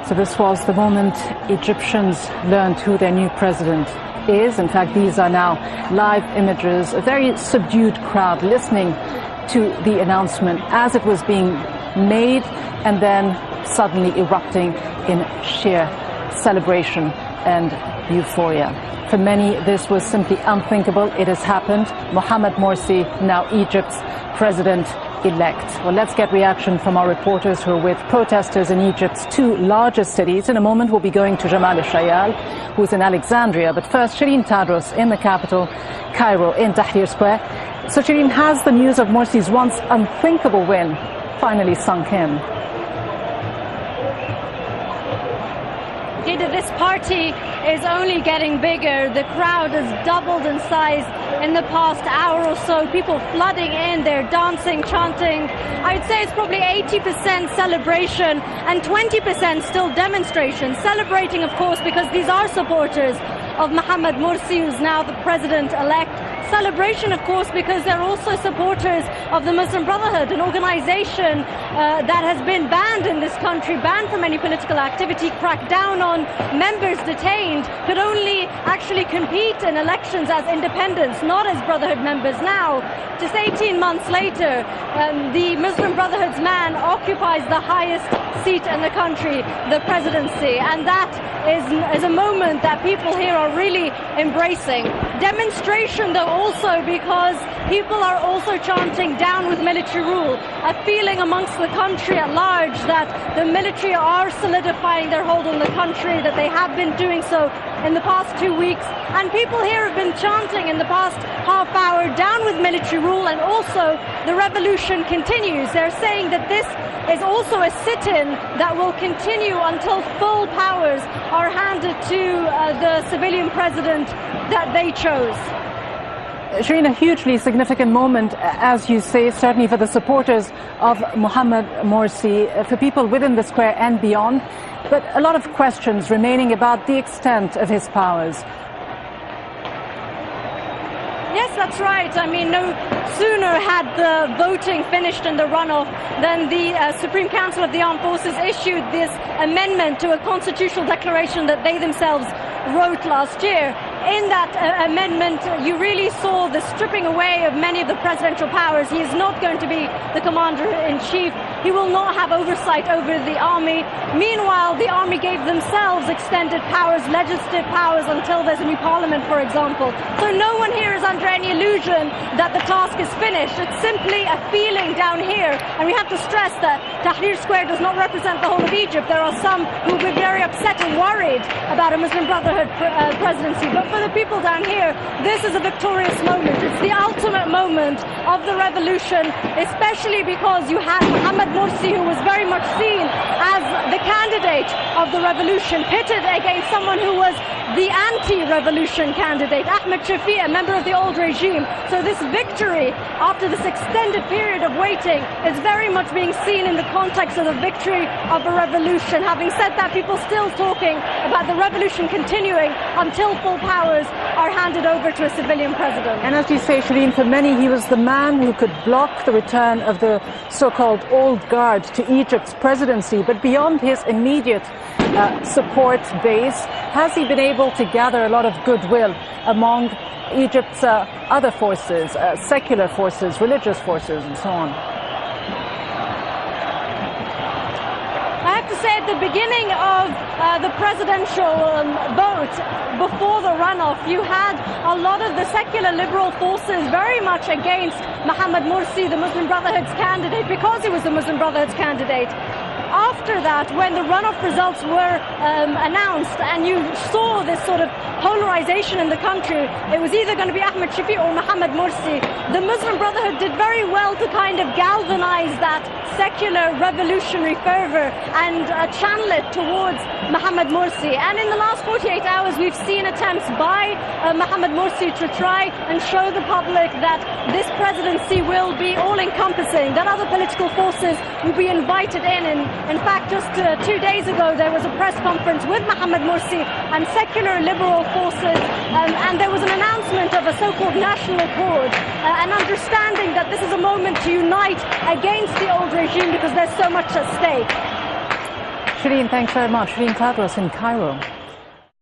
So this was the moment Egyptians learned who their new president is. In fact, these are now live images, a very subdued crowd listening to the announcement as it was being made and then suddenly erupting in sheer celebration and euphoria. For many, this was simply unthinkable. It has happened. Mohammed Morsi, now Egypt's president-elect. Well, let's get reaction from our reporters who are with protesters in Egypt's two largest cities. In a moment, we'll be going to Jamal El-Shayal, who's in Alexandria. But first, Shireen Tadros in the capital, Cairo, in Tahrir Square. So, Shireen, has the news of Morsi's once unthinkable win finally sunk in? This party is only getting bigger. The crowd has doubled in size in the past hour or so. People flooding in, they're dancing, chanting. I'd say it's probably 80% celebration and 20% still demonstration. Celebrating, of course, because these are supporters of Mohammed Morsi, who's now the president-elect. Celebration, of course, because they're also supporters of the Muslim Brotherhood, an organization that has been banned in this country, banned from any political activity, cracked down on, members detained, could only actually compete in elections as independents, not as Brotherhood members. Now, just 18 months later, the Muslim Brotherhood's man occupies the highest seat in the country, the presidency, and that is a moment that people here are really embracing. Demonstration, though, also because people are also chanting down with military rule, a feeling amongst the country at large that the military are solidifying their hold on the country, that they have been doing so in the past 2 weeks. And people here have been chanting in the past half hour, down with military rule, and also the revolution continues. They're saying that this is also a sit-in that will continue until full powers are handed to the civilian president that they chose. Shireen, a hugely significant moment, as you say, certainly for the supporters of Mohammed Morsi, for people within the square and beyond, but a lot of questions remaining about the extent of his powers. Yes, that's right. I mean, no sooner had the voting finished in the runoff than the Supreme Council of the Armed Forces issued this amendment to a constitutional declaration that they themselves wrote last year. In that amendment, you really saw the stripping away of many of the presidential powers. He is not going to be the commander-in-chief. He will not have oversight over the army. Meanwhile, the army gave themselves extended powers, legislative powers, until there's a new parliament, for example. So no one here is under any illusion that the task is finished. It's simply a feeling down here. And we have to stress that Tahrir Square does not represent the whole of Egypt. There are some who will be very upset and worried about a Muslim Brotherhood presidency. But for the people down here, this is a victorious moment. It's the ultimate moment of the revolution, especially because you had Mohammed Morsi, who was very much seen as the candidate of the revolution, pitted against someone who was the anti-revolution candidate, Ahmed Shafi, a member of the old regime. So this victory, after this extended period of waiting, is very much being seen in the context of the victory of a revolution. Having said that, people still talking about the revolution continuing until full powers are handed over to a civilian president. And as you say, Shireen, for many, he was the man who could block the return of the so-called old guard to Egypt's presidency. But beyond his immediate support base, has he been able to gather a lot of goodwill among Egypt's other forces, secular forces, religious forces, and so on? I have to say, at the beginning of the presidential vote, before the runoff, you had a lot of the secular liberal forces very much against Mohammed Morsi, the Muslim Brotherhood's candidate, because he was the Muslim Brotherhood's candidate. After that, when the runoff results were announced and you saw this sort of polarization in the country, it was either going to be Ahmed Shafi or Mohammed Morsi. The Muslim Brotherhood did very well to kind of galvanize that secular revolutionary fervor and channel it towards Mohammed Morsi. And in the last 48 hours, we've seen attempts by Mohammed Morsi to try and show the public that this presidency will be all-encompassing, that other political forces will be invited in fact, just 2 days ago, there was a press conference with Mohammed Morsi and secular liberal forces, and there was an announcement of a so-called national accord, an understanding that this is a moment to unite against the old regime because there's so much at stake. Shireen, thanks very much. Shireen Cloudwas in Cairo.